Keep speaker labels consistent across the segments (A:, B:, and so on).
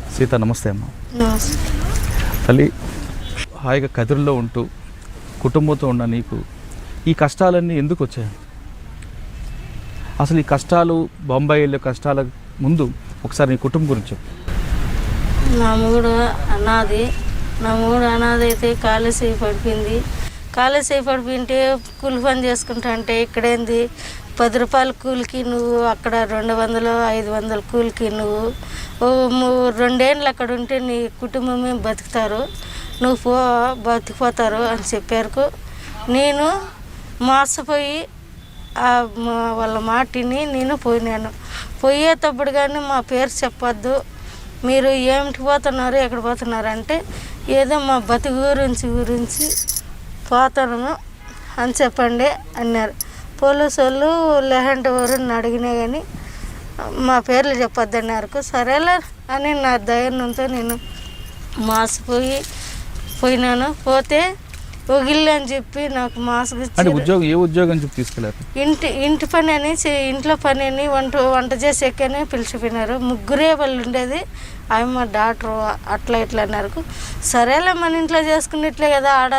A: సీత నమస్తే అమ్మ.
B: నమస్తే.
A: తల్లి, హాయిగా కదిరిలో ఉంటూ కుటుంబంతో ఉన్న నీకు ఈ కష్టాలన్నీ ఎందుకు వచ్చాయి? అసలు ఈ కష్టాలు, బొంబాయి వెళ్ళే కష్టాల ముందు ఒకసారి నీ కుటుంబం గురించి చెప్పు.
B: నా మూడు అనాథ అయితే కాలేజీ పడిపోయింది. కాలేజీ పడిపోయింటే కూలి పని చేసుకుంటా అంటే ఇక్కడేంది 10 రూపాయల కూలికి నువ్వు అక్కడ 200, 500 కూలికి నువ్వు 2 ఏళ్ళు అక్కడ ఉంటే నీ కుటుంబమే బతుకుతారు, నువ్వు బతికిపోతారు అని చెప్పారు. నేను మోసపోయి వాళ్ళ మాటిని నేను పోయినాను. పోయేటప్పుడు కానీ మా పేరు చెప్పొద్దు, మీరు ఏమిటి పోతున్నారు, ఎక్కడ పోతున్నారు అంటే ఏదో మా బతుకు గురించి పోతాను అని చెప్పండి అన్నారు. పోలీసు వాళ్ళు లేదంటే ఎవరిని అడిగినా కానీ మా పేర్లు చెప్పొద్దు అన్నారు. సరేలే అని నా ధైర్యంతో నేను పోయినాను. పోతే ఒగిల్లు అని చెప్పి నాకు మాస్క్
A: ఏ ఉద్యోగం చెప్పి తీసుకెళ్ళారు?
B: ఇంటి పని అని, ఇంట్లో పని అని, వంట చేసేకనే పిలిచిపోయినారు. 3 వాళ్ళు ఉండేది. అవి మా డాక్టరు అట్లా ఇట్లా అన్నారు. సరేలే మన ఇంట్లో చేసుకున్నట్లే కదా ఆడ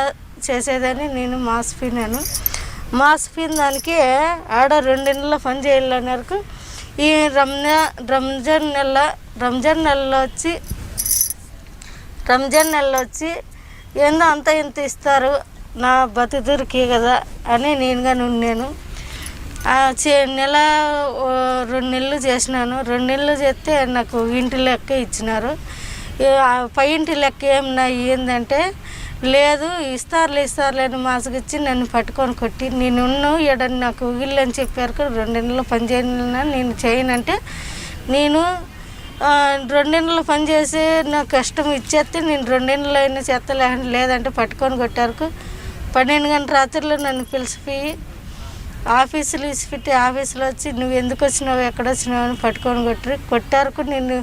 B: చేసేదని నేను మాసిపోయినాను. మాసిపోయిన దానికి ఆడ 2 నెలల్లో పని చేయాలన్నారు. ఈ రంజాన్ నెలలో వచ్చి ఏందో అంత ఇంత ఇస్తారు నా బతుకురికి కదా అని నేనుగా ఉన్నాను. 2 నెలలు చేసినాను. 2 నెలలు చేస్తే నాకు ఇంటి లెక్క ఇచ్చినారు. పై ఇంటి లెక్క ఏమన్నా ఏందంటే లేదు ఇస్తారులే అని మాసగిచ్చి నన్ను పట్టుకొని కొట్టి నేను ఎడని నాకు ఇల్లు అని చెప్పారు. 2 నెలలు పని చేయను నేను చేయనంటే నేను 2 నెలలు పని చేసి నాకు కష్టం ఇచ్చేస్తే నేను 2 నెలలు అయినా చేస్తా, లేదంటే పట్టుకొని కొట్టారు. 12 గంటల రాత్రిలో నన్ను పిలిచిపోయి ఆఫీసులో ఇసిపెట్టి ఆఫీసులో వచ్చి నువ్వు ఎందుకు వచ్చినావు, ఎక్కడ వచ్చినావు అని పట్టుకొని కొట్టారు. నేను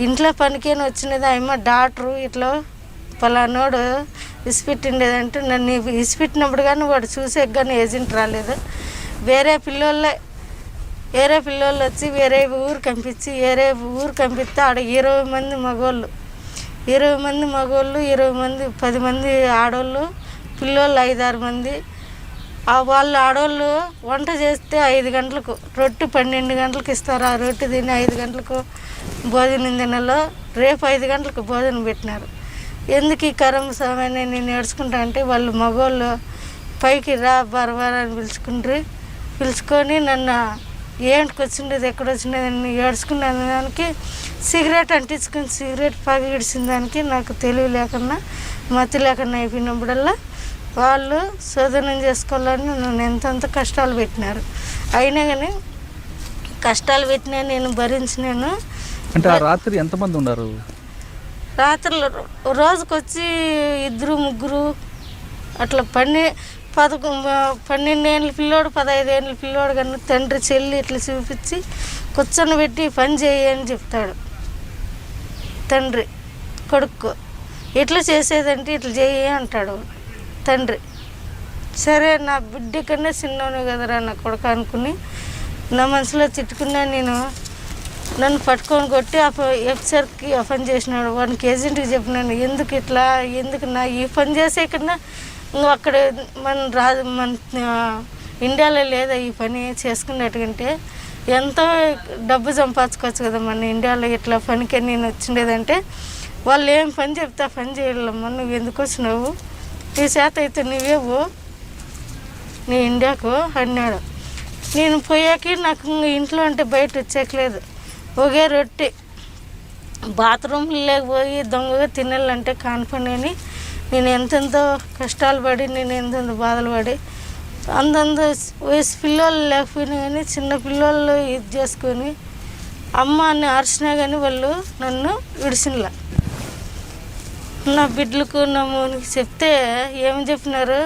B: ఇంట్లో పనికేని వచ్చినది. అమ్మ డాక్టరు ఇట్లా పలానోడు ఇసిపెట్టిండేదంటే నన్ను ఇసిపెట్టినప్పుడు కానీ వాడు చూసే కానీ ఏజెంట్ రాలేదు. వేరే పిల్లోళ్ళు వచ్చి వేరే ఊరు పంపిస్తే ఆడ 20 మంది మగవాళ్ళు, 20 మంది 10 మంది ఆడవాళ్ళు, పిల్లోళ్ళు 5-6 మంది. వాళ్ళు ఆడవాళ్ళు వంట చేస్తే 5 గంటలకు రొట్టె 12 గంటలకు ఇస్తారు. ఆ రొట్టె తిని 5 గంటలకు భోజనం తినలో రేపు 5 గంటలకు భోజనం పెట్టినారు. ఎందుకు ఈ కరం సమయాన్ని నేను ఏడ్చుకుంటా అంటే వాళ్ళు మగవాళ్ళు పైకి రా బరబరని పిలుచుకొని నన్ను ఏంటికి వచ్చిండేది, ఎక్కడ వచ్చిండేది అని ఏడ్చుకున్న దానికి సిగరెట్ అంటించుకుని సిగరెట్ పగిడిచిన దానికి నాకు తెలివి లేకుండా మతి లేకుండా అయిపోయినప్పుడల్లా వాళ్ళు శోధనం చేసుకోవాలని నన్ను ఎంతంత కష్టాలు పెట్టినారు. అయినా కానీ కష్టాలు పెట్టినా నేను భరించినాను.
A: అంటే ఆ రాత్రి ఎంతమంది ఉన్నారు?
B: రాత్రులు రోజుకొచ్చి 2-3 అట్లా 12 ఏళ్ళ పిల్లోడు 15 ఏళ్ళ పిల్లోడు కన్నా తండ్రి చెల్లి ఇట్లా చూపించి కూర్చొని పెట్టి పని చేయని చెప్తాడు తండ్రి కొడుకు. ఇట్లా చేసేదంటే ఇట్లా చేయి అంటాడు తండ్రి. సరే నా బిడ్డ కన్నా చిన్నోనే కదరా నా కొడుకు అనుకుని నా మనసులో తిట్టుకున్నా. నన్ను పట్టుకొని కొట్టి ఎఫ్సర్కి ఆ పని చేసినాడు. వానికి ఏజెంట్కి చెప్పినాను ఎందుకు నా ఈ పని చేసే కన్నా నువ్వు అక్కడ మన ఇండియాలో లేదా ఈ పని చేసుకున్నట్టుకంటే ఎంతో డబ్బు సంపాదించుకోవచ్చు కదా మన ఇండియాలో. ఇట్లా పనికి నేను వచ్చిండేదంటే వాళ్ళు ఏం పని చెప్తే ఆ పని చేయాలమ్మా, నువ్వు ఎందుకు వచ్చినావు, నీ చేత అయితే నువ్వేవు నీ ఇండియాకు అన్నాడు. నేను పోయాక నాకు ఇంట్లో అంటే బయట వచ్చేయలేదు. ఒకే రొట్టె బాత్రూమ్లు లేకపోయి దొంగగా తినాలంటే కానిపని అని నేను ఎంతెంతో కష్టాలు పడి నేను ఎంతెంతో బాధలు పడి అంతంత వయసు పిల్లలు లేకపోయినా కానీ చిన్న పిల్లలు ఇది చేసుకొని అమ్మ అని అరిచినా కానీ వాళ్ళు నన్ను విడిచినలా. నా బిడ్డలకు నా మూనికి చెప్తే ఏమి చెప్పినారు,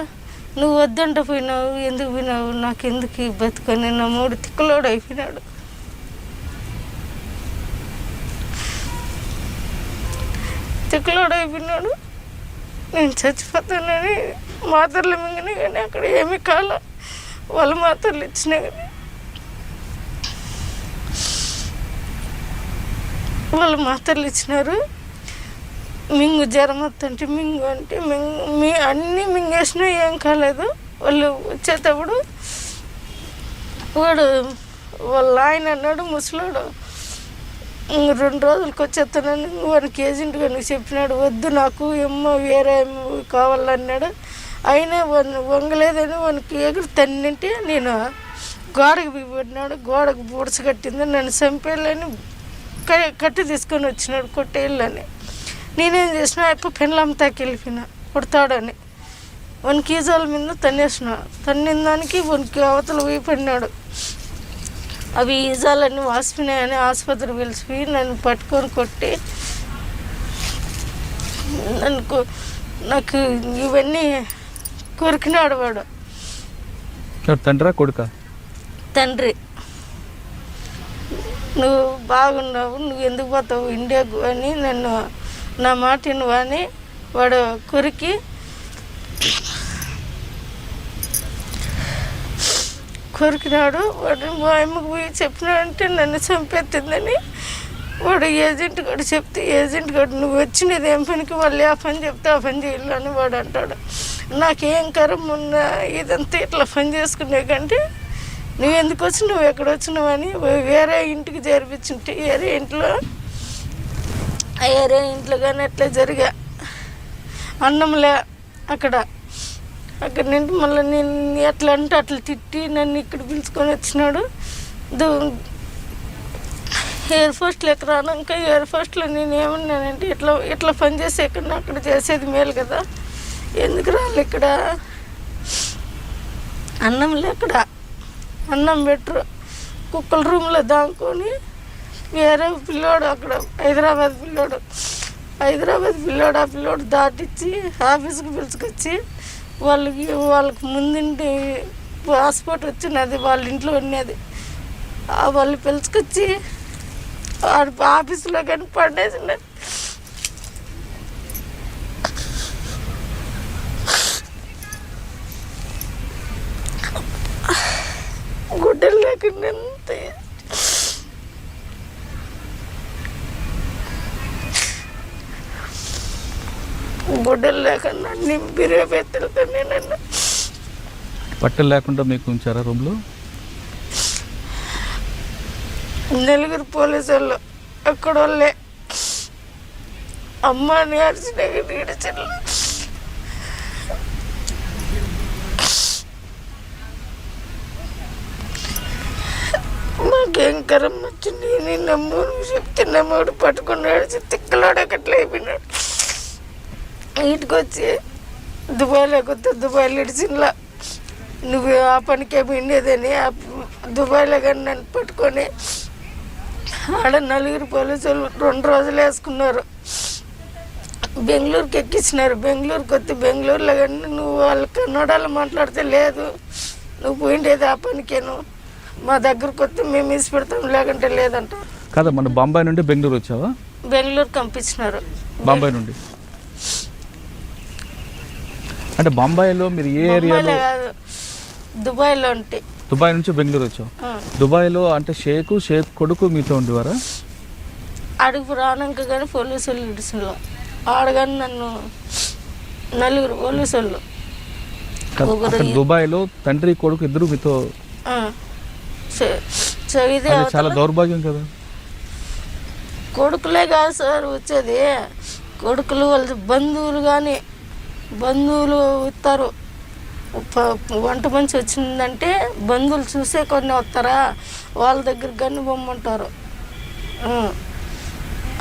B: నువ్వు వద్దంట పోయినావు, ఎందుకు పోయినావు, నాకు ఎందుకు బతుకొని నా 3 తిక్కలోడు అయిపోయినాడు. నేను చచ్చిపోతానని మాత్రలు మింగినా కానీ అక్కడ ఏమీ కాల. వాళ్ళు మాత్రలు ఇచ్చినా కానీ వాళ్ళు మాత్రలు ఇచ్చినారు. మింగు జ్వరం వస్తుంటే మింగు అంటే అన్నీ మింగేసినా ఏం కాలేదు. వాళ్ళు వచ్చేటప్పుడు వాళ్ళ ఆయన అన్నాడు, ముసలాడు, 2 రోజులకి వచ్చేస్తానని వానికి ఏజెంట్ గారికి చెప్పినాడు. వద్దు, నాకు ఏమో వేరే కావాలన్నాడు. అయినా వంగలేదని వానికి ఎగురు తన్నింటే నేను గోడకు బిగిపడినాడు. గోడకు బూడ్చ కట్టింది. నన్ను చంపేయాలని కట్టి తీసుకొని వచ్చినాడు కొట్టేళ్ళని. నేనేం చేసినా ఎప్పుడు పెళ్ళంతాకి వెళ్ళిపోయినా కొడతాడని. వానికి ఈజాల మీద తన్నేసిన. తన్నిన దానికి వానికి అవతల పోయిపడినాడు. అవి ఈజాలన్నీ వాసిపోయినాయని ఆసుపత్రికి పిలిచిపోయి నన్ను పట్టుకొని కొట్టి నాకు ఇవన్నీ కొరికినాడు వాడు.
A: తండ్రా కొడుక?
B: తండ్రి. నువ్వు బాగున్నావు, నువ్వు ఎందుకు పోతావు ఇండియాకు అని నన్ను నా మాట నువ్వు అని వాడు కొరికి కొరికినాడు. వాడు మా అమ్మకు పోయి చెప్పినాడంటే నన్ను చంపేస్తుందని వాడు ఏజెంట్ కూడా చెప్తే, ఏజెంట్ కూడా నువ్వు వచ్చినది ఏం పనికి, వాళ్ళు ఆ పని చెప్తే ఆ పని చేయాలి అని వాడు అంటాడు. నాకేం కరం ఉన్న ఇదంతా ఇట్లా పని చేసుకునే కంటే నువ్వు ఎందుకు వచ్చి నువ్వు ఎక్కడ వచ్చినావు అని వేరే ఇంటికి చేర్పించుంటే వేరే ఇంట్లో కానీ అట్లా జరిగా అన్నంలే అక్కడ నుండి మళ్ళీ నేను ఎట్లా అంటే అట్లా తిట్టి నన్ను ఇక్కడ పిలుచుకొని వచ్చినాడు. ఎయిర్ ఫోర్స్లో ఎక్కడ రానాక ఎయిర్ ఫోర్స్లో నేను ఏమన్నానంటే ఇట్లా పని చేసే కన్నా అక్కడ చేసేది మేలు కదా, ఎందుకు రాళ్ళు ఇక్కడ అన్నంలో ఎక్కడ అన్నం పెట్టరు. కుక్కల రూమ్లో దాంకొని వేరే పిల్లోడు అక్కడ హైదరాబాద్ పిల్లోడు ఆ పిల్లోడు దాటిచ్చి ఆఫీస్కి పిలుచుకొచ్చి వాళ్ళకి ముందుండి పాస్పోర్ట్ వచ్చినది వాళ్ళ ఇంట్లో ఉన్నది. వాళ్ళు పిలుచుకొచ్చి ఆఫీసులో కానీ పడేసినది. గుడ్డలు లేకుండా అంతే. గుడ్డలు లేకుండా అన్ని బిర్యాపెత్తులతో నన్ను
A: బట్టలు లేకుండా మీకు ఉంచారా రూమ్లో?
B: 4 పోలీసు వాళ్ళు ఎక్కడోళ్ళే అమ్మని అరిచిన ఈడ్చలు. మాకేం కరం వచ్చింది. నేను నమ్మూరు చెప్తే నమ్మడు పట్టుకున్నాడు. తిక్కలాడు అట్లా అయిపోయినాడు. ఇంటికి వచ్చి దుబాయ్లో ఇడిచిన్లా నువ్వు ఆ పనికే ఉండేదని దుబాయ్లో కానీ నన్ను పట్టుకొని ఆడ 4 పోలీసు వాళ్ళు 2 రోజులు వేసుకున్నారు. బెంగళూరుకి ఎక్కించినారు. బెంగళూరుకి వస్తే బెంగళూరులో కానీ నువ్వు వాళ్ళు కన్నడలో మాట్లాడితే లేదు, నువ్వు పోయిండేది ఆ పనికేను, మా దగ్గరకు వస్తే మేము ఇసి పెడతాం లేకుంటే లేదంట.
A: కదా మన బాంబాయి నుండి బెంగళూరు వచ్చావా?
B: బెంగళూరు పంపించినారు.
A: బాంబాయి నుండి అంటే బాంబాయిలో మీరు ఏ ఏరియాలో?
B: కాదు, దుబాయ్లో ఉంటే.
A: దుబాయ్ నుంచి బెంగళూరు వచ్చావు. దుబాయ్లో అంటే షేక్ కొడుకు మీతో ఉండేవారా?
B: అడుగు రానాక కానీ పోలీసు వాళ్ళు ఇడిసిలో ఆడగాని నన్ను 4 పోలీసు వాళ్ళు.
A: దుబాయ్లో తండ్రి కొడుకు ఇద్దరు మీతో?
B: ఇదే
A: చాలా దౌర్భాగ్యం కదా.
B: కొడుకులే కాదు సార్ వచ్చేది, కొడుకులు వాళ్ళ బంధువులు ఇస్తారు. వంట మంచి వచ్చిందంటే బంధువులు చూసే కొన్ని వస్తారా, వాళ్ళ దగ్గరికి కానీ బొమ్మంటారు.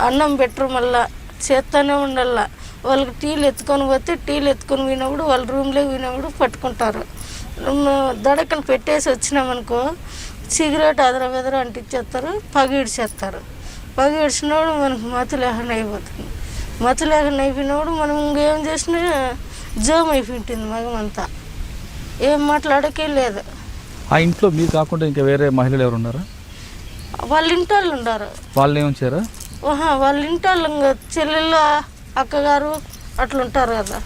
B: అన్నం పెట్టరు, మళ్ళా చేస్తూనే ఉండాల. వాళ్ళకి టీలు ఎత్తుకొని పోతే పోయినప్పుడు వాళ్ళ రూమ్లోకి పోయినప్పుడు పట్టుకుంటారు. దడకలు పెట్టేసి వచ్చినామనుకో సిగరెట్ అదర అంటించేస్తారు, పగిడిచేస్తారు. పగిడిచినప్పుడు మనకు మతి లేకుండా అయిపోతుంది. మతి లేకుండా అయిపోయినప్పుడు మనం ఇంకేం చేసినా జోమ్ అయిపోయింటుంది మగమంతా, ఏం మాట్లాడకే లేదు.
A: ఆ ఇంట్లో మీరు కాకుండా ఇంకా వేరే మహిళలు ఎవరు ఉన్నారా?
B: వాళ్ళ ఇంటి వాళ్ళు ఉన్నారు.
A: వాళ్ళు ఏమొచ్చారా?
B: వాళ్ళ ఇంటి వాళ్ళు ఇంకా చెల్లెళ్ళు అక్కగారు అట్లా ఉంటారు కదా,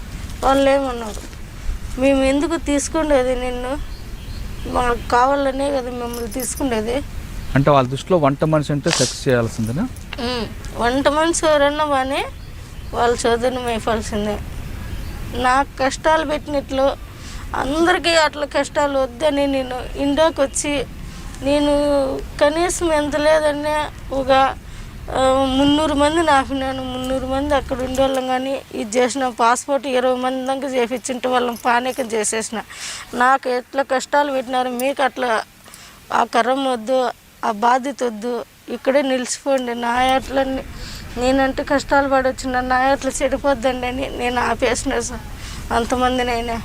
B: వాళ్ళు ఏమన్నారు, మేము ఎందుకు తీసుకుండేది నిన్ను, మాకు కావాలనే కదా మిమ్మల్ని తీసుకుండేది.
A: అంటే వాళ్ళ దృష్టిలో వంట మనిషి అంటే సెక్స్ చేయాల్సిందేనా?
B: వంట మనిషి ఎవరన్నా కానీ వాళ్ళ చదువుని మేపాల్సిందే. నాకు కష్టాలు పెట్టినట్లు అందరికీ అట్లా కష్టాలు వద్దని నేను ఇండియాకి వచ్చి నేను కనీసం ఎంత లేదన్నా ఒక 300 మందిని ఆపినాను. 300 మంది అక్కడ ఉండేవాళ్ళం కానీ ఇది చేసిన పాస్పోర్ట్ 20 మంది దాకా చేపించింటే వాళ్ళని పానీకం చేసేసిన. నాకు ఎట్లా కష్టాలు పెట్టినారు మీకు అట్లా ఆ కరం వద్దు, ఆ బాధ్యత వద్దు, ఇక్కడే నిలిచిపోండి. నా ఎట్లా నేనంటే కష్టాలు పడవచ్చు, నా ఎట్లా చెడిపోద్దండి అని నేను ఆపేసిన సార్ అంతమందినైనా.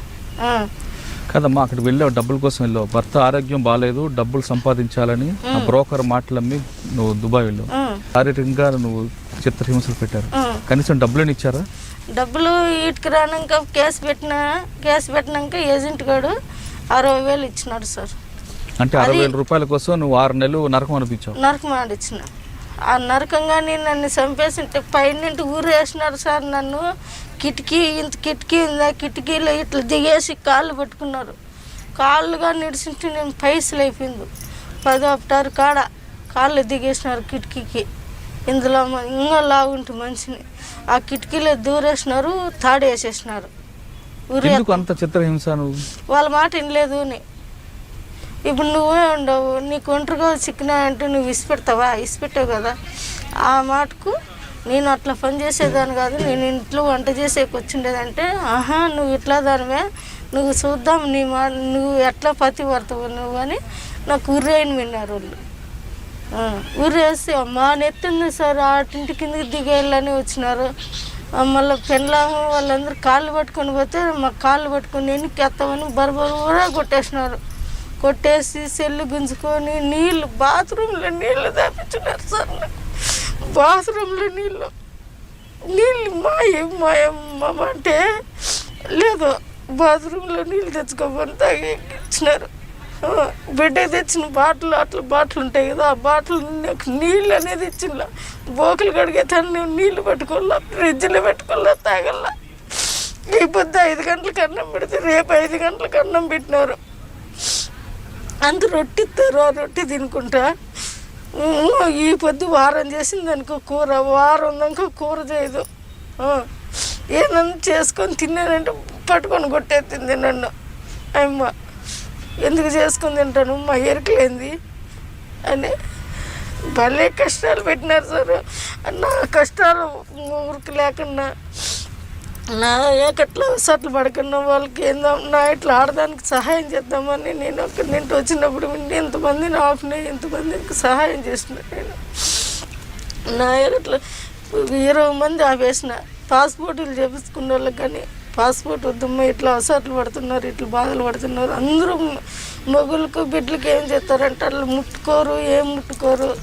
A: కదమ్మా, అక్కడ వెళ్ళావు, డబ్బుల కోసం వెళ్ళావు, భర్త ఆరోగ్యం బాగాలేదు, డబ్బులు సంపాదించాలని ఆ బ్రోకర్ మాటలమ్మి నువ్వు దుబాయ్ వెళ్ళావు. శారీరకంగా నువ్వు చిత్రహింసలు పెట్టారు, కనీసం డబ్బులని ఇచ్చారా?
B: డబ్బులు వీటికి రానాక కేసు పెట్టినాక ఏజెంట్ గారు 60,000 ఇచ్చినాడు సార్.
A: అంటే 60,000 రూపాయల కోసం నువ్వు 6 నెలలు నరకం అనిపించావు?
B: నరకం ఆడిచ్చిన. ఆ నరకంగానే నన్ను చంపేసింటే పైన ఊరు వేసినారు సార్. నన్ను ఇంత కిటికీ ఉందా, కిటికీలో ఇట్లా దిగేసి కాళ్ళు పట్టుకున్నారు. కాళ్ళుగా నిడిచింటే నేను పైసలు అయిపోయింది. 10 అప్టారు కాళ్ళు దిగేసినారు కిటికీకి. ఇందులో ఇంకా లాగుంటు మనిషిని ఆ కిటికీలో దూరేసినారు, తాడేసేసినారు.
A: అంత చిత్రహింస
B: వాళ్ళ మాట వినలేదు అని. ఇప్పుడు నువ్వే ఉండవు, నీకు ఒంటరిగా చిక్కినా అంటే నువ్వు ఇసిపెట్టావు కదా. ఆ మాటకు నేను అట్లా పని చేసేదాన్ని కాదు, నేను ఇంట్లో వంట చేసేకి వచ్చిండేదంటే నువ్వు ఇట్లా దానివే, నువ్వు చూద్దాం నువ్వు ఎట్లా పతి పడతావు నువ్వు అని నాకు ఉర్రేయని విన్నారు వాళ్ళు. ఉర్రేసి మా నెత్తింది సార్, ఆటింటి కిందకి దిగేయాలని వచ్చినారు. మళ్ళీ పెళ్ళాము వాళ్ళందరూ కాళ్ళు పట్టుకొని పోతే మా కాళ్ళు పట్టుకొని ఎన్నికి ఎత్తామని బరబరా కొట్టేసినారు. కొట్టేసి సెల్లు గుంజుకొని బాత్రూంలో నీళ్ళు దాపించినారు సార్. నాకు బాత్రూంలో నీళ్ళు మాయమ్మ అంటే లేదు, బాత్రూంలో నీళ్ళు తెచ్చుకోమని తాగిచ్చినారు. బిడ్డకి తెచ్చిన బాటిల్ ఉంటాయి కదా, ఆ బాటిల్ నీళ్ళు అనేది ఇచ్చిన. బోకులు కడిగే తను నీళ్ళు పెట్టుకోవాలా, ఫ్రిడ్జ్లో పెట్టుకోవాలా, తాగల్లా. ఈ పొద్దు 5 గంటలకు అన్నం పెడితే రేపు 5 గంటలకు అన్నం పెట్టినారు. అంత రొట్టె ఇస్తారు, ఆ రొట్టె తినుకుంటా. ఈ పొద్దు వారం చేసింది అనుకో కూర, వారం దాకా కూర చేయదు. ఏదన్నా చేసుకొని తిన్నానంటే పట్టుకొని కొట్టేస్తుంది నన్ను. అమ్మ ఎందుకు చేసుకొని తింటాను, మా ఎరుకలేంది అని భలే కష్టాలు పెట్టినారు సార్. నా కష్టాలు ఊరికి లేకుండా నా ఏకట్లా సట్లు పడకుండా వాళ్ళకి ఏందో నా ఇట్లా ఆడడానికి సహాయం చేద్దామని నేను అక్కడి నుండి వచ్చినప్పుడు ఎంతమందిని ఆపినాయి, ఎంతమందికి సహాయం చేసిన. నేను నా ఏకట్లా 20 మంది ఆపేసిన. పాస్పోర్టులు చేపించుకున్న వాళ్ళకి కానీ పాస్పోర్ట్ వద్దమ్మా, ఇట్లా అసట్లు పడుతున్నారు, ఇట్లా బాధలు పడుతున్నారు. అందరూ మొగులకు బిడ్డలకి ఏం చేస్తారంటే వాళ్ళు ముట్టుకోరు, ఏం ముట్టుకోరు.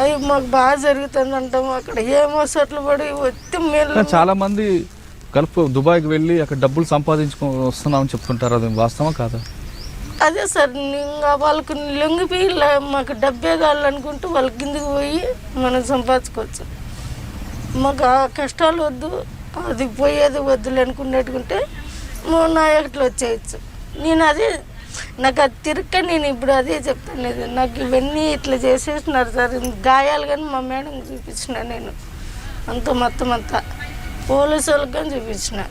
B: అవి మాకు బాగా జరుగుతుంది అంటాము. అక్కడ ఏమో అసట్లు పడి వచ్చి మేలు.
A: చాలా మంది గల్ఫ్ దుబాయ్కి వెళ్ళి అక్కడ డబ్బులు సంపాదించుకొని వస్తున్నామని చెప్తుంటారు, అది వాస్తవం కాదా?
B: అదే సార్, ఇంకా వాళ్ళకు లొంగిపోయి మాకు డబ్బే కావాలనుకుంటూ వాళ్ళ కిందకి పోయి మనం సంపాదించుకోవచ్చు. మాకు ఆ కష్టాలు వద్దు, అది పోయేది వద్దులు అనుకున్నట్టుకుంటే నా ఎట్లా వచ్చేయచ్చు. నేను అదే నాకు అది తిరక్క నేను ఇప్పుడు అదే చెప్తాను. నాకు ఇవన్నీ ఇట్లా చేసేసినారు సార్. గాయాలు కానీ మా మేడం చూపించిన నేను మొత్తం అంతా పోలీసు వాళ్ళకి కానీ చూపించిన.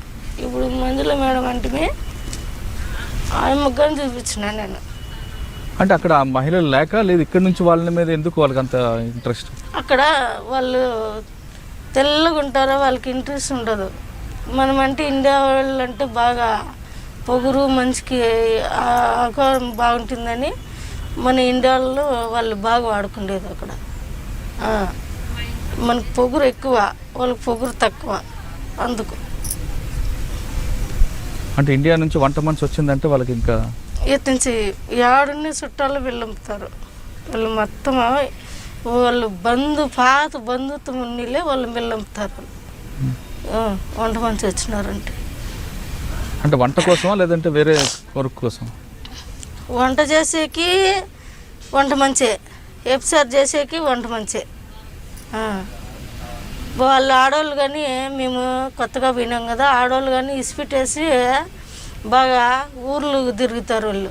B: ఇప్పుడు మంజుల మేడం అంటే ఆమెకు కానీ చూపించిన నేను.
A: అంటే అక్కడ మహిళలు లేక లేదు, ఇక్కడ నుంచి వాళ్ళ మీద ఎందుకు వాళ్ళకి అంత ఇంట్రెస్ట్?
B: అక్కడ వాళ్ళు తెల్లగా ఉంటారో వాళ్ళకి ఇంట్రెస్ట్ ఉండదు. మనం అంటే ఇండియా వాళ్ళు అంటే బాగా పొగురు, మంచికి ఆకారం బాగుంటుందని మన ఇండియాలో వాళ్ళు బాగా వాడుకుండేది. అక్కడ మనకు పొగురు ఎక్కువ, వాళ్ళకి పొగురు తక్కువ. అందుకు
A: అంటే ఇండియా నుంచి వంట మనిషి వచ్చిందంటే వాళ్ళకి ఇంకా
B: నుంచి ఏడున్న చుట్టాలు వెళ్ళంపుతారు. వాళ్ళు మొత్తం వాళ్ళు పాత బంధుత్వం ఉన్నీళ్ళే వాళ్ళు వెళ్ళంపుతారు. వంట మనిషి వచ్చినారంటే
A: అంటే వంట కోసమా లేదంటే వేరే వర్క్ కోసం?
B: వంట చేసేకి వంట మంచే, ఎఫ్సార్ చేసేకి వంట మంచే. వాళ్ళు ఆడవాళ్ళు కానీ మేము కొత్తగా పోయినాం కదా, ఆడవాళ్ళు కానీ ఇసిపెట్టేసి బాగా ఊర్లు తిరుగుతారు. వాళ్ళు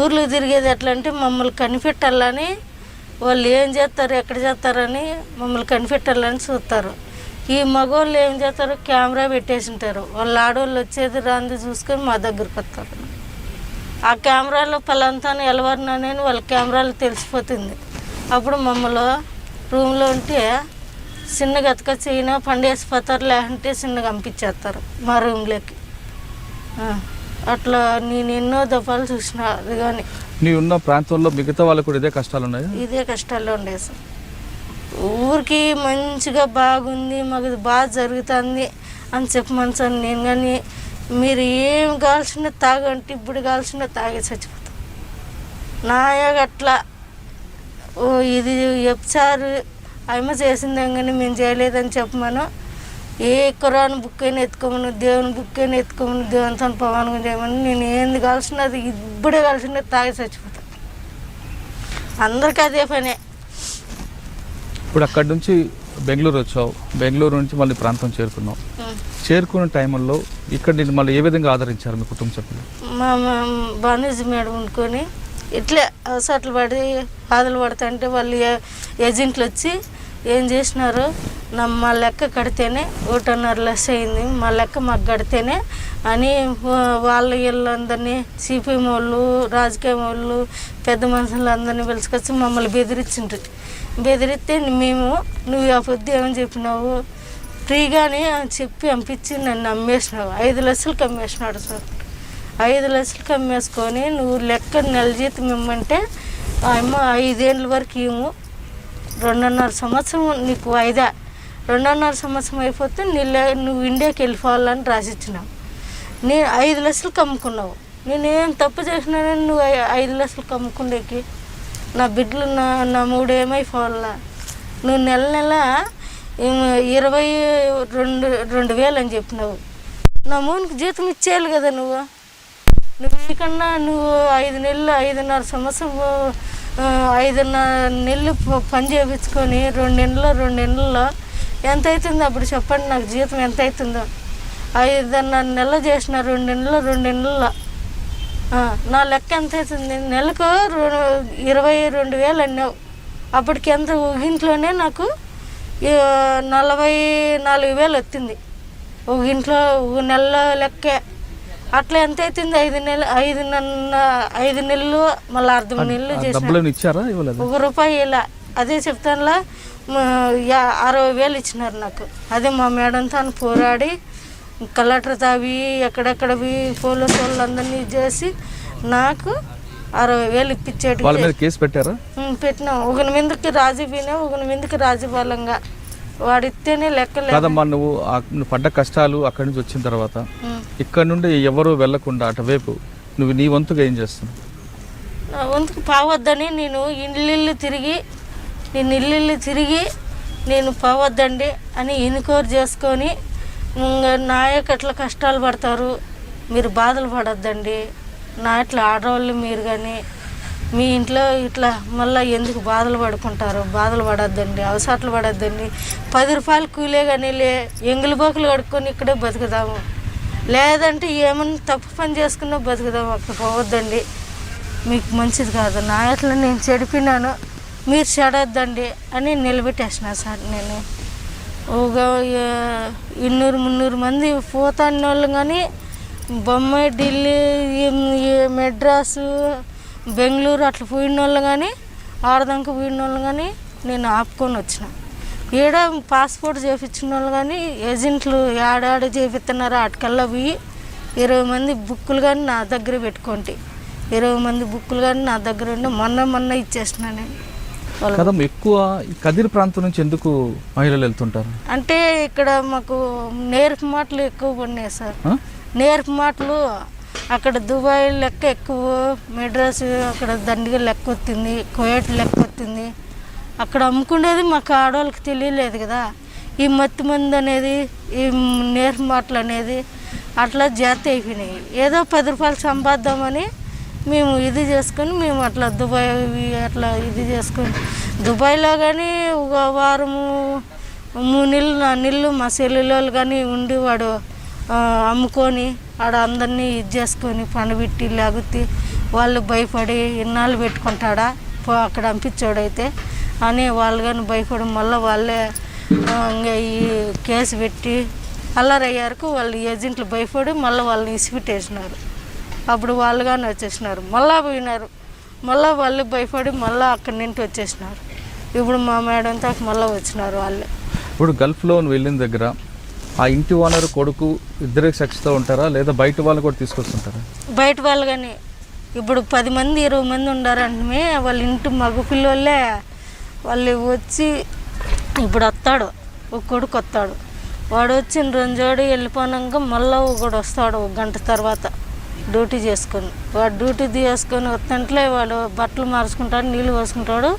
B: ఊర్లు తిరిగేది ఎట్లా అంటే మమ్మల్ని కనిపెట్టాలని వాళ్ళు ఏం చేస్తారు ఎక్కడ చేస్తారని మమ్మల్ని కనిపెట్టాలని చూస్తారు. ఈ మగవాళ్ళు ఏం చేస్తారు, కెమెరా పెట్టేసి ఉంటారు. వాళ్ళ ఆడవాళ్ళు వచ్చేది రాంది చూసుకొని మా దగ్గరకు వస్తారు. ఆ కెమెరాలో పలాంతాను ఎలవరినని వాళ్ళ కెమెరాలో తెలిసిపోతుంది. అప్పుడు మమ్మల్ని రూమ్లో ఉంటే చిన్నగా ఎత్తుకొచ్చిన పండేసిపోతారు, లేకుంటే చిన్నగా పంపించేస్తారు మా రూమ్లోకి. అట్లా నేను ఎన్నో దఫాలు చూసిన. అది కానీ
A: నీ ఉన్న ప్రాంతంలో మిగతా వాళ్ళకు కూడా ఇదే కష్టాలు ఉన్నాయి.
B: ఇదే కష్టాల్లో ఉండేది సార్. ఊరికి మంచిగా బాగుంది, మాకు బాగా జరుగుతుంది అని చెప్పమని సార్. నేను కానీ మీరు ఏం కావాల్సిన తాగంటే ఇప్పుడు కావాల్సిన తాగి చచ్చిపోతాం. నాయగ అట్లా ఇది చెప్తారు అమ్మ చేసిందే కానీ మేము చేయలేదని చెప్పమను. ఏ కురాన్ బుక్ అయినా ఎత్తుకోమను, దేవుని బుక్ అయినా ఎత్తుకోమను, దేవునితో పవనం చేయమని. నేను ఏంది కావాల్సినది ఇప్పుడే కావాల్సినది తాగి చచ్చిపోతాను. అందరికీ అదే పనే.
A: ఇప్పుడు అక్కడి నుంచి బెంగళూరు వచ్చావు, బెంగళూరు నుంచి మళ్ళీ ప్రాంతం చేరుకున్నావు. చేరుకున్న టైంలో ఇక్కడ నేను మళ్ళీ ఏ విధంగా ఆదరించారు మీ కుటుంబ సభ్యులు?
B: మా బానేజీ మేడం వండుకొని ఇట్లే అవసరాలు పడి బాధలు పడుతుంటే వాళ్ళు ఏజెంట్లు వచ్చి ఏం చేసినారు, మా లెక్క కడితేనే 1.5 లక్ష అయింది, మా లెక్క మాకు కడితేనే అని వాళ్ళ వీళ్ళందరినీ సిపిఎం వాళ్ళు, రాజకీయం వాళ్ళు, పెద్ద మనుషులు అందరినీ పిలుచుకొచ్చి మమ్మల్ని బెదిరిస్తే మేము నువ్వు ఆ పొద్దు ఏమని చెప్పినావు, ఫ్రీగానే చెప్పి పంపించి నన్ను అమ్మేసినావు. 5 లక్షలకు అమ్మేసినాడు సార్. 5 లక్షలకు అమ్మేసుకొని నువ్వు లెక్క నెల జీతం ఇమ్మంటే అమ్మ 5 ఏళ్ళ వరకు ఇవ్వము, 2.5 సంవత్సరం నీకు వాయిదా, 2.5 సంవత్సరం అయిపోతే నువ్వు ఇండియాకి వెళ్ళిపోవాలని రాసిచ్చినావు. నేను 5 లక్షలకు అమ్ముకున్నావు. నేనేం తప్పు చేసినానని నువ్వు 5 లక్షలకు అమ్ముకుండేకి? నా బిడ్డలు నా 3 ఏమైపోవాలా? నువ్వు నెల 22,000 అని చెప్పినావు. నా మూనికి జీతం ఇచ్చేయాలి కదా నువ్వు నీకన్నా. నువ్వు 5 నెలలు 5.5 సంవత్సరం 5.5 నెలలు పని చేయించుకొని 2 నెలల్లో ఎంత అవుతుందో అప్పుడు చెప్పండి నాకు. జీతం ఎంత అవుతుందో? 5.5 నెలలు చేసిన 2 నెలల్లో నా లెక్క ఎంత అవుతుంది? నెలకు 22,000 అన్నావు. అప్పటికి ఎంత ఇంట్లోనే నాకు 44,000 వచ్చింది ఒక ఇంట్లో ఒక నెల లెక్కే. అట్లా ఎంత అవుతుంది? 5 నెలలు మళ్ళీ 6 నెలలు చేసిన ₹1 ఇలా. అదే చెప్తానులా 60,000 ఇచ్చినారు నాకు. అదే మా మేడంతో పోరాడి కలెక్టర్ తావి ఎక్కడెక్కడవి పోలీసు వాళ్ళందరినీ చేసి నాకు 60,000 ఇప్పించేటి
A: కేసు పెట్టారా?
B: పెట్టినాం. ఒకరి మీదకి రాజీ పోయినా, ఒకరి మీదకి రాజీ బలంగా వాడిస్తేనే
A: కాదమ్మా. నువ్వు పడ్డ కష్టాలు అక్కడి నుంచి వచ్చిన తర్వాత ఇక్కడ నుండి ఎవరు వెళ్లకుండా అటువైపు నువ్వు నీ వంతుగా ఏం చేస్తున్నావు?
B: నా వంతుకు పావద్దని నేను ఇల్లు తిరిగి నేను పావద్దండి అని ఎన్నికోరు చేసుకొని నాయకు అట్లా కష్టాలు పడతారు, మీరు బాధలు పడొద్దండి, నా ఇట్లా ఆడవాళ్ళు మీరు కానీ మీ ఇంట్లో ఇట్లా మళ్ళీ ఎందుకు బాధలు పడుకుంటారు, బాధలు పడొద్దండి, అవసరాలు పడొద్దండి. 10 రూపాయలు కూలే కానీ ఎంగులు బోకులు కడుక్కొని ఇక్కడే బతుకుదాము, లేదంటే ఏమన్నా తప్పు పని చేసుకున్నా బతుకుదాము, అక్కడ పోవద్దండి, మీకు మంచిది కాదు, నా ఇట్లా నేను చెడిపినాను, మీరు చెడొద్దండి అని నిలబెట్టేసిన సార్. నేను ఒక 200-300 మంది పోతాన్న వాళ్ళు కానీ బొంబాయి, ఢిల్లీ, మెడ్రాసు, బెంగళూరు అట్లా పోయిన వాళ్ళు కానీ ఆడదాకా పోయిన వాళ్ళు కానీ నేను ఆపుకొని వచ్చిన. ఈడ పాస్పోర్ట్ చేయించిన వాళ్ళు కానీ ఏజెంట్లు ఆడాడ చేపిస్తున్నారు. అటుకల్లా పోయి 20 మంది బుక్కులు కానీ నా దగ్గర పెట్టుకోండి, 20 మంది బుక్కులు కానీ నా దగ్గర ఉండి మొన్న ఇచ్చేసిన నేను.
A: ఎక్కువ కదిరి ప్రాంతం నుంచి ఎందుకు మహిళలు వెళ్తుంటారు
B: అంటే ఇక్కడ మాకు నేర్పు మాటలు ఎక్కువ పడినాయి సార్. నేర్పు మాటలు అక్కడ దుబాయ్ లెక్క ఎక్కువ, మెడ్రాస్ అక్కడ దండిగా లెక్క వస్తుంది, కువైట్ లెక్క వస్తుంది. అక్కడ అమ్ముకునేది మాకు ఆడవాళ్ళకి తెలియలేదు కదా. ఈ మత్తి మంది అనేది, ఈ నేర్పు మాటలు అనేది అట్లా జాతి అయిపోయినాయి. ఏదో 10 రూపాయలు సంపాదిద్దామని మేము ఇది చేసుకొని మేము అట్లా దుబాయ్ అట్లా ఇది చేసుకొని దుబాయ్లో కానీ ఒక వారము 3 నెలలు 4 నెలలు మా సెల్లులో కానీ ఉండి వాడు అమ్ముకొని ఆడ అందరినీ ఇది చేసుకొని పండుబెట్టి లేకపోతే వాళ్ళు భయపడి ఇన్నాళ్ళు పెట్టుకుంటాడా అక్కడ పంపించాడైతే అని వాళ్ళు కానీ భయపడి మళ్ళీ వాళ్ళే ఇంకా ఈ కేసు పెట్టి అల్లరయ్యారు. వాళ్ళు ఏజెంట్లు భయపడి మళ్ళీ వాళ్ళని ఇసిపెట్టేసినారు. అప్పుడు వాళ్ళు కానీ వచ్చేసినారు, మళ్ళీ పోయినారు, మళ్ళీ వాళ్ళు భయపడి మళ్ళీ అక్కడి నుండి వచ్చేసినారు. ఇప్పుడు మా మేడంతో మళ్ళీ వచ్చినారు వాళ్ళు.
A: ఇప్పుడు గల్ఫ్లో వెళ్ళిన దగ్గర ఆ ఇంటి ఓనర్ కొడుకు ఇద్దరికి సాక్షితో ఉంటారా లేదా బయట వాళ్ళు కూడా తీసుకొస్తుంటారా?
B: బయట వాళ్ళు కానీ ఇప్పుడు 10 మంది 20 మంది ఉండారంటే వాళ్ళ ఇంటి మగ పిల్లలే వాళ్ళు వచ్చి ఇప్పుడు వస్తాడు, ఒక కొడుకు వస్తాడు, వాడు వచ్చిన రోజోడు వెళ్ళిపోయాక మళ్ళీ ఒకడు వస్తాడు 1 గంట తర్వాత డ్యూటీ చేసుకొని. వాడు డ్యూటీ చేసుకొని వస్తుంటే వాడు బట్టలు మార్చుకుంటాడు, నీళ్ళు పోసుకుంటాడు,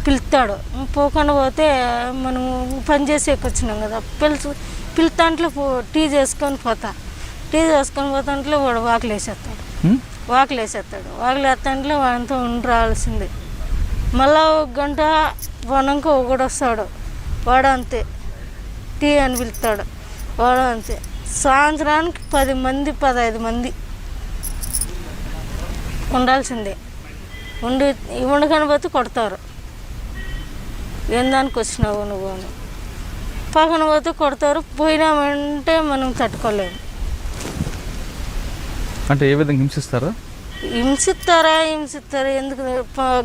B: పిలుస్తాడు. పోకుండా పోతే మనం పని చేసేకి వచ్చినాం కదా, పిలుతాంట్లో టీ చేసుకొని పోతా, టీ చేసుకొని పోతాంట్లో వాడు వాకులు వేసేస్తాడు, వాకులు వేస్తాంట్లో వాడితో ఉండి రావాల్సిందే. మళ్ళీ 1 గంట పోనాక ఒకడు వస్తాడు, వాడు అంతే టీ అని పిలుస్తాడు, వాడు అంతే. సాయంత్రానికి 10 మంది 15 మంది ఉండాల్సిందే. ఉండకని పోతే కొడతారు, ఏం దానికి వచ్చినావు నువ్వు అని. పక్కన పోతే కొడతారు, పోయినామంటే మనం తట్టుకోలేము.
A: అంటే ఏ విధంగా హింసిస్తారా?
B: హింసిస్తారా ఎందుకు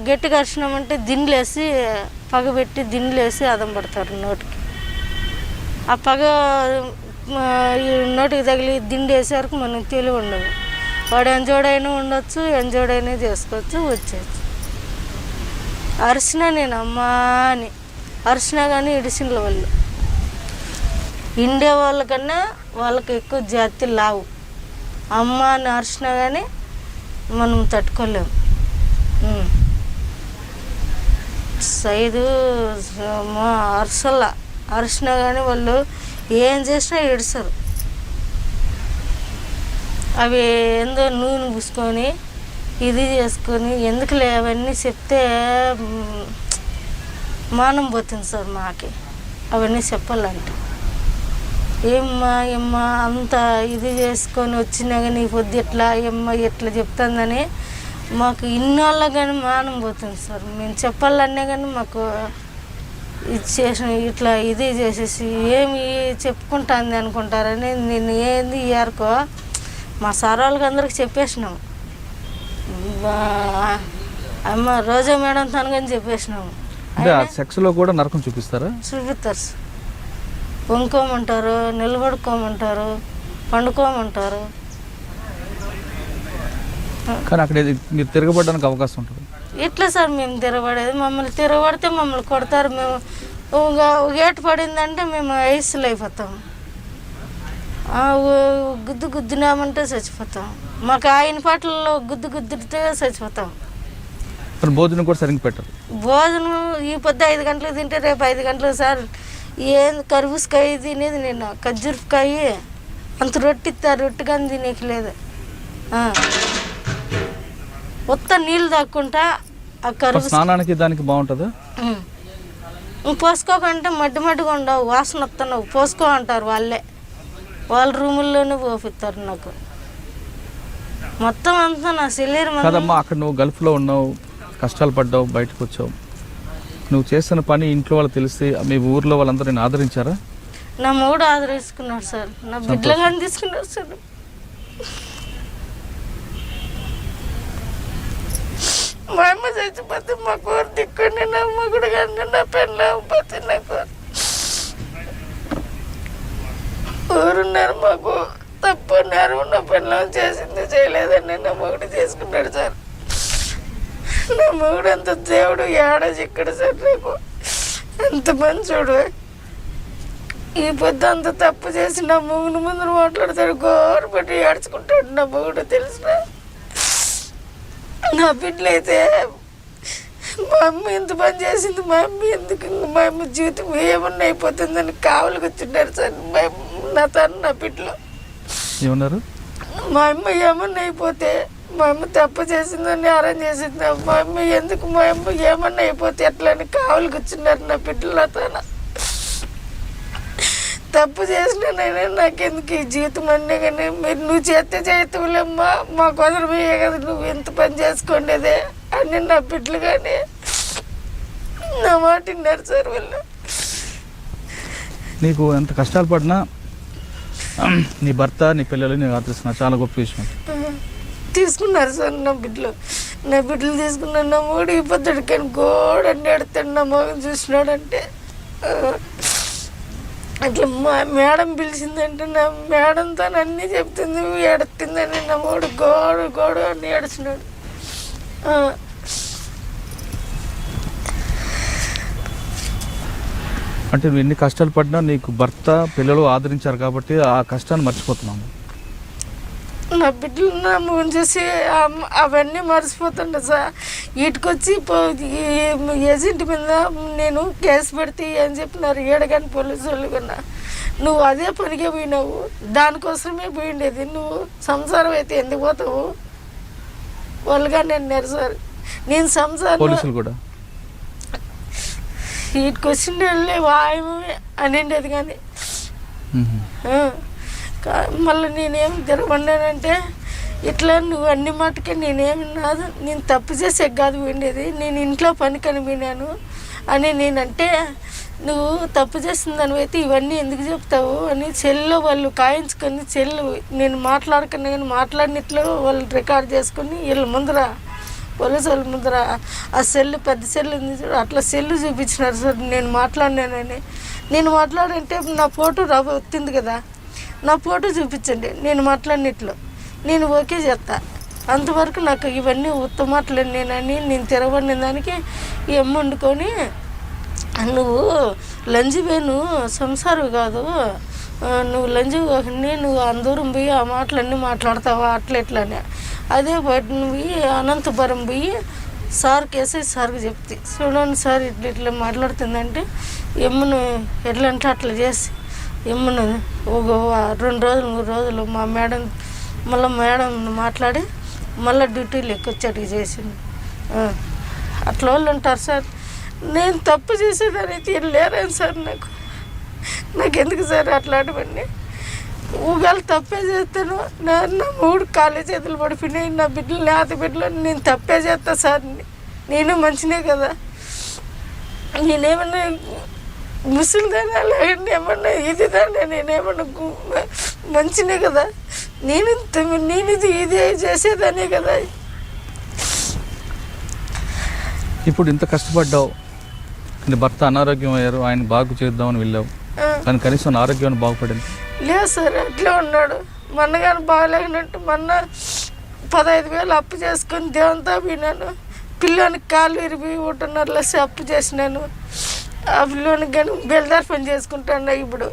B: గట్టిగా అరిచినామంటే దిండ్లేసి పగబెట్టి దిండ్లేసి అదం పడతారు నోటికి. ఆ పగ నోటికి తగిలి దిండి వేసే మనకు తెలివి ఉండదు. వాడు ఎంజోడైనా ఉండొచ్చు, ఎంజోడైనా చేసుకోవచ్చు, వచ్చేయచ్చు. అరిచినా నేను అమ్మా అని అరిచినా కానీ ఇడిసిన వాళ్ళు ఇండియా వాళ్ళకన్నా వాళ్ళకి ఎక్కువ జాతి లావు. అమ్మ అని అరిచినా కానీ మనం తట్టుకోలేము. సైదు అరిచినా కానీ వాళ్ళు ఏం చేసినా ఏడుస్తారు. అవి ఏందో నూనె పూసుకొని ఇది చేసుకొని ఎందుకులే అవన్నీ చెప్తే మానం పోతుంది సార్ మాకి అవన్నీ చెప్పాలంటే. ఏమ్మా అంత ఇది చేసుకొని వచ్చినా కానీ పొద్దు ఎట్లా ఎట్లా చెప్తుందని మాకు ఇన్నాళ్ళ కానీ మానం పోతుంది సార్. మేము చెప్పాలన్నా కానీ మాకు ఇది చేసిన ఇట్లా ఇది చేసేసి ఏమి చెప్పుకుంటుంది అనుకుంటారని నేను ఏంది ఇయ్యారుకో మా సార్ వాళ్ళకి అందరికి చెప్పేసినాము. అమ్మ రోజా మేడం తనగాని చెప్పేసినాము.
A: సెక్స్లో కూడా నరకం చూపిస్తారా?
B: చూపిస్తారు సార్. వండుకోమంటారు, నిలబడుకోమంటారు, పండుకోమంటారు.
A: కానీ అక్కడ మీరు తిరగబడడానికి అవకాశం ఉంటుంది.
B: ఎట్లా సార్ మేము తిరగబడేది? మమ్మల్ని తిరగబడితే మమ్మల్ని కొడతారు. మేము ఏటు పడిందంటే మేము ఐస్లు అయిపోతాం. గుద్దినామంటే చచ్చిపోతాం. మాకు ఆయన పాటల్లో గుద్దితే చచ్చిపోతాం.
A: భోజనం కూడా సరిగ్గా పెట్టరు.
B: భోజనం ఈ పొద్దు 5 గంటలకు తింటే రేపు 5 గంటలకు సార్. ఏం కర్బూజకాయ తినేది నేను, ఖర్జూరకాయ అంత రొట్టి ఇస్తారు, రొట్టి కానీ తినేకి లేదు. మొత్తం నీళ్ళు తాక్కుంటా ఆ కర్బూజ
A: స్నానానికి దానికి బాగుంటుందా?
B: పోసుకోకంటే మడ్డిగా ఉండవు, వాసన వస్తున్నావు, పోసుకో అంటారు వాళ్ళే. వాళ్ళ రూముల్లోనే పోపిస్తారు నాకు మొత్తం అంతా నా శరీరం.
A: కదమ్మా, అక్కడ నువ్వు గల్ఫ్లో ఉన్నావు, కష్టాలు పడ్డావు, బయటకు వచ్చావు. నువ్వు చేసిన పని ఇంట్లో వాళ్ళు తెలిసి మీ ఊర్లో వాళ్ళందరూ నేను ఆదరించారా?
B: నా మూడు ఆదరించుకున్నాడు సార్, నా బిడ్డలు కానీ తీసుకున్నాడు సార్. మా అమ్మ చచ్చిపోతే మా కూర దిక్కండి, నా మగుడు కానీ నా పెళ్ళి అవ్వకపోతే నాకు ఊరున్నారు. మాకు తప్పు ఉన్నారు, నా పెళ్ళం చేసింది చేయలేదని నా మగుడు చేసుకున్నాడు సార్. నా మగుడు అంత దేవుడు ఏడ చిక్కడు సార్. నాకు ఎంత మంచోడు. ఈ పొద్దు అంత తప్పు చేసి నా మొగుడు ముందు మాట్లాడతాడు, గోరు పెట్టి ఏడ్చుకుంటాడు నా మొగుడు. తెలిసిన నా బిడ్డలైతే మా అమ్మ ఎంత పని చేసింది, మా అమ్మ ఎందుకు, మా అమ్మ జీవితం ఏమన్నా అయిపోతుందని కావలికి వచ్చిండారు సార్. నా నా బిడ్డలు
A: ఏమన్నారు?
B: మా అమ్మ ఏమన్నా అయిపోతే, మా అమ్మ తప్పు చేసిందని అరేంజ్ చేసింది, మా అమ్మ ఎందుకు, మా అమ్మ ఏమన్నా అయిపోతే ఎట్లా అని కావలికి వచ్చిన్నారు నా బిడ్డలు. నా తన తప్పు చేసినానైనా నాకెందుకు ఈ జీవితం అన్నీ, కానీ మీరు నువ్వు చేస్తే చేతులేమ్మా, మా కుదరమయ్యే కదా, నువ్వు ఎంత పని చేసుకోండేదే అని నా బిడ్డలు కానీ నా మాట విన్నారు సార్ వాళ్ళు.
A: నీకు ఎంత కష్టాలు పడినా నీ భర్త నీ పిల్లలు నేను ఆదరిస్తున్నా, చాలా గొప్ప విషయం.
B: తీసుకున్నారు సార్ నా బిడ్డలు తీసుకున్నాను. నా మూడు ఇబ్బంది కానీ గోడని ఎడతాడు. నా మగం చూసినాడంటే అట్లా మేడం పిలిచిందంటే నా మేడంతో అన్నీ చెప్తుంది, ఎడుతుందని నా మూడు గోడు అని ఏడుస్తున్నాడు.
A: అంటే నువ్వు ఎన్ని కష్టాలు పడినా నీకు భర్త పిల్లలు ఆదరించారు కాబట్టి ఆ కష్టాన్ని మర్చిపోతున్నాము.
B: నా బిడ్డలు నా ముఖం చూసి అవన్నీ మర్చిపోతుండే సార్. వీటికొచ్చి ఏజెంట్ మీద నేను కేసు పెడితే అని చెప్పినారు ఏడగాని పోలీసు వాళ్ళు కన్నా. నువ్వు అదే పనికే పోయినావు, దానికోసమే పోయిండేది. నువ్వు సంసారం అయితే ఎందుకు పోతావు వాళ్ళుగా నేను సార్. నేను సంసారం
A: పోలీసులు కూడా
B: వీటికి వచ్చిండే వాయమే అనిండేది కానీ మళ్ళీ నేనేం తిరగబడినానంటే ఇట్లా నువ్వు అన్ని మాటకే నేనేమి నాదు, నేను తప్పు చేసే కాదు పోయిండేది, నేను ఇంట్లో పని కనిపోయినాను అని నేనంటే నువ్వు తప్పు చేసిన దానివైతే ఇవన్నీ ఎందుకు చెప్తావు అని చెల్లు వాళ్ళు కాయించుకొని చెల్లు నేను మాట్లాడకన్నా కానీ మాట్లాడినట్లు వాళ్ళు రికార్డ్ చేసుకొని వీళ్ళ ముందర పోలీసు వాళ్ళ ముందర ఆ సెల్లు పెద్ద సెల్లు ఉంది చూడు అట్లా సెల్లు చూపించినారు సార్. నేను మాట్లాడినానని నేను మాట్లాడంటే నా ఫోటో వచ్చింది కదా, నా ఫోటో చూపించండి నేను మాట్లాడినట్లు నేను ఓకే చేస్తా. అంతవరకు నాకు ఇవన్నీ ఉత్తమాటలు నేనని నేను తిరగబడిన దానికి ఏం వండుకొని నువ్వు లంజివేను సంసారం కాదు, నువ్వు లంజి కాకుండా నువ్వు అందూరం పోయి ఆ మాటలన్నీ మాట్లాడతావా అట్లా ఎట్లని. అదే బయట నువ్వు అనంతపురం పోయి సార్కి వేసి సార్కి చెప్తే చూడండి సార్ ఇట్లా మాట్లాడుతుందంటే ఎమ్మను ఎట్లా అంటే అట్లా చేసి ఎమ్మను ఒక 2 రోజులు 3 రోజులు మా మేడం మాట్లాడి మళ్ళీ డ్యూటీలు ఎక్కొచ్చాడు చేసింది. అట్లా వాళ్ళు ఉంటారు సార్. నేను తప్పు చేసేదానైతే లేరేను సార్. నాకెందుకు సార్ అట్లాంటివన్నీ ఊగాలు తప్పే చేస్తాను. నా 3 కాళ్ళ చేతులు పడిపోయినాయి, నా బిడ్డలు లేత బిడ్డలు నేను తప్పే చేస్తా సార్. నేను మంచినే కదా, నేనేమన్నా ముసలిదానా లేదంటే ఏమన్నా ఇదిదానా, నేనేమన్నా మంచినే కదా, నేను ఇదే చేసేదానే కదా.
A: ఇప్పుడు ఇంత కష్టపడ్డావు, నీ భర్త అనారోగ్యం అయ్యారు, ఆయన బాగు చేద్దామని వెళ్ళావు, కానీ కనీసం ఆరోగ్యాన్ని బాగుపడింది
B: లేదు సార్. అట్లే ఉన్నాడు. మొన్నగాని బాగాలేనట్టు మొన్న 15,000 అప్పు చేసుకొని దేవునితో పోయినాను. పిల్లోనికి కాళ్ళు విరిగి 1.5 అప్పు చేసినాను. ఆ పిల్లోనికి కానీ బేల్దారి పని చేసుకుంటాను. ఇప్పుడు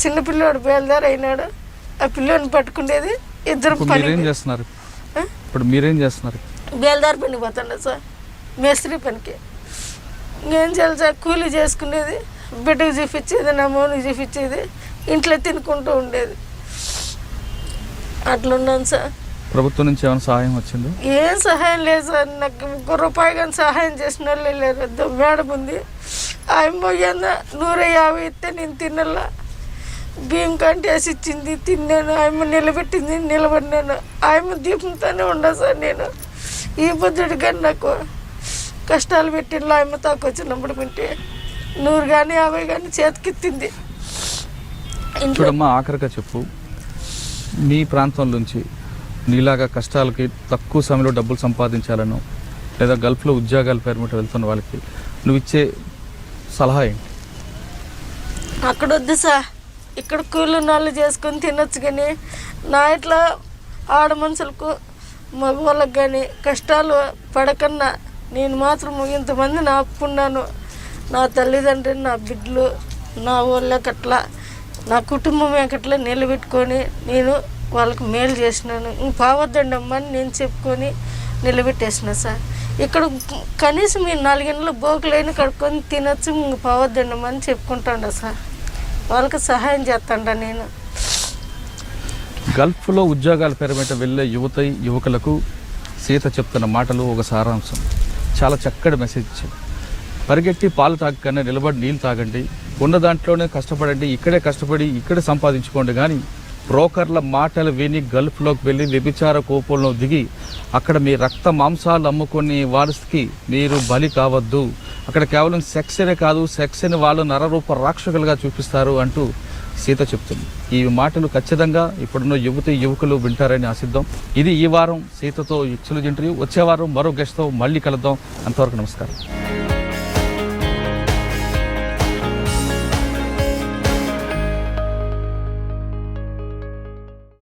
B: చిన్నపిల్లోడు బేల్దారి అయినాడు. ఆ పిల్లోని పట్టుకునేది ఇద్దరు పని.
A: ఇప్పుడు మీరేం చేస్తున్నారు?
B: బేల్దారి పనికి పోతాడు సార్, మేస్త్రి పనికి. ఇంకేం చేయాలి సార్, కూలీ చేసుకునేది, బిడ్డకు చూపించేది, నా మౌనికి చూపించేది, ఇంట్లో తినుకుంటూ ఉండేది. అట్లున్నాను సార్.
A: ప్రభుత్వం నుంచి ఏమైనా సహాయం వచ్చింది?
B: ఏం సహాయం లేదు సార్. నాకు 1 రూపాయి కానీ సహాయం చేసిన వాళ్ళే లేరు. మేడం ఉంది, ఆయన పోయిందా 150 ఇస్తే నేను తినలా. బియ్యం కంటే వేసి ఇచ్చింది, తిన్నాను. ఆయన నిలబెట్టింది, నిలబడినాను. ఆయన దీపంతోనే ఉన్నా సార్. నేను ఈ బుద్ధుడు కానీ నాకు కష్టాలు పెట్టిన ఆయన తాకు వచ్చినప్పుడు పెట్టి 100 కానీ 50 కానీ చేతికిత్తింది.
A: చూడమ్మా, ఆఖరిగా చెప్పు, మీ ప్రాంతం నుంచి నీలాగా కష్టాలకి తక్కువ సమయంలో డబ్బులు సంపాదించాలను లేదా గల్ఫ్లో ఉద్యోగాల పేరు మీద వెళ్తున్న వాళ్ళకి నువ్వు ఇచ్చే సలహా ఏంటి?
B: అక్కడ వద్దు సార్, ఇక్కడ కూలి నాళ్ళు చేసుకొని తినొచ్చు. కానీ నా ఇట్లా ఆడ మనుషులకు మగవాళ్ళకి కానీ కష్టాలు పడకన్నా నేను మాత్రం ఇంతమంది నా అప్పున్నాను. నా తల్లిదండ్రులు, నా బిడ్డలు, నా వాళ్ళకట్లా నా కుటుంబం ఎక్కట్లా నిలబెట్టుకొని నేను వాళ్ళకి మేలు చేసినాను. ఇంక పావద్దండమ్మా అని నేను చెప్పుకొని నిలబెట్టేసిన సార్. ఇక్కడ కనీసం మీరు 4 గంటలు బోకులైన కడుక్కొని తినొచ్చు, ఇంక పావద్దండమ్మా అని చెప్పుకుంటాండ సార్. వాళ్ళకి సహాయం చేస్తాండ నేను.
A: గల్ఫ్లో ఉద్యోగాల పేరు మీద వెళ్ళే యువకులకు సీత చెప్తున్న మాటలు ఒక సారాంశం. చాలా చక్కటి మెసేజ్ ఇచ్చాడు. పరిగెట్టి పాలు తాగకన్నా నిలబడి నీళ్ళు తాగండి, ఉన్న దాంట్లోనే కష్టపడండి, ఇక్కడే కష్టపడి ఇక్కడే సంపాదించుకోండి. కానీ బ్రోకర్ల మాటలు విని గల్ఫ్లోకి వెళ్ళి వ్యభిచార కోపంలో దిగి అక్కడ మీ రక్త మాంసాలు అమ్ముకొని వారికి మీరు బలి కావద్దు. అక్కడ కేవలం సెక్స్నే కాదు, సెక్స్ని వాళ్ళు నరరూప రాక్షకులుగా చూపిస్తారు అంటూ సీత చెప్తుంది. ఈ మాటలు ఖచ్చితంగా ఇప్పుడున్న యువకులు వింటారని ఆశిద్దాం. ఇది ఈ వారం సీతతో ఎక్స్క్లూజివ్ ఇంటర్వ్యూ. వచ్చే వారం మరో గెస్ట్తో మళ్ళీ కలుద్దాం. అంతవరకు నమస్కారం.